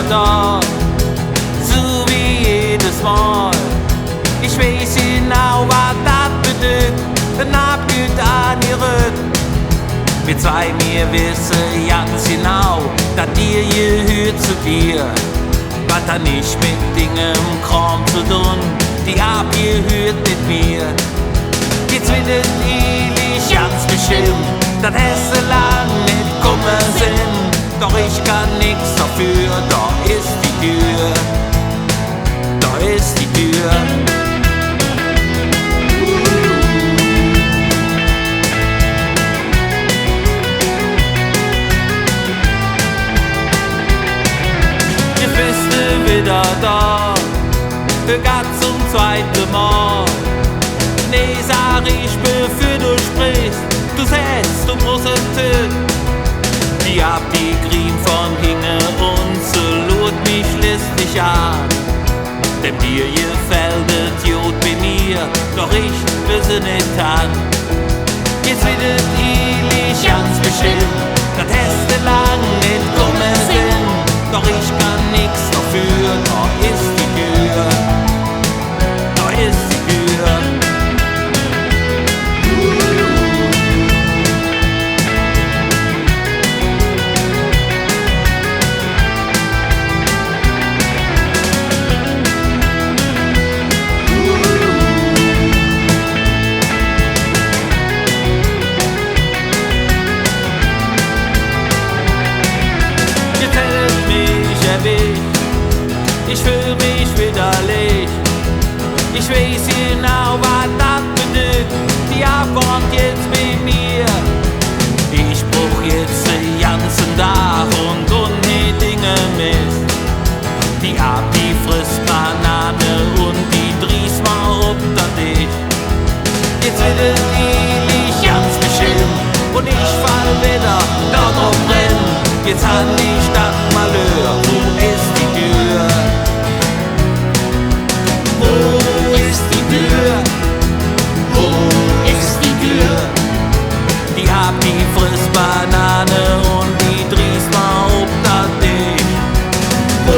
da, so wie jedes Mal. Ich weiß genau, was das bedeutet, ein Abgut an ihr Rücken. Wir zwei, wir wissen ganz genau, dass dir gehört zu dir. Was hat nicht mit Dingen im Kram zu tun, die abgehört mit mir. Jetzt wird es ewig ganz bestimmt, das hast du lang nicht kommen Sinn. Doch ich kann nix dafür, da ist die Tür, da ist die Tür. Wieder da, grad zum zweiten Mal. Nee, sag ich, bevor du sprichst, du setzt, du musst es töten. Die hab die Grien von hinten und so lud mich listig an. Denn dir gefällt es gut bei mir, doch ich will sie nicht an. Jetzt wird es ewig ganz bestimmt, das hast du lang nicht kommen Sinn. Doch ich kann nix dafür, da ist die Tür, da ist die Tür. Jetzt hält mich erwischt, ich fühl mich widerlich. Ich weiß genau, was das bedeutet, die Abwand jetzt bei mir. Ich bruch jetzt den ganzen Tag und die Dinge misst. Die ab, die frisst Banane und die drießt mal unter dich. Jetzt wird es ewig ganz bestimmt und ich fall wieder da drauf drin. Jetzt hat die Stadt Malheur, wo ist die Tür? Wo ist die Tür? Wo ist die Tür? Die hab die Frissbanane und die drießt mal ob das Ding. Wo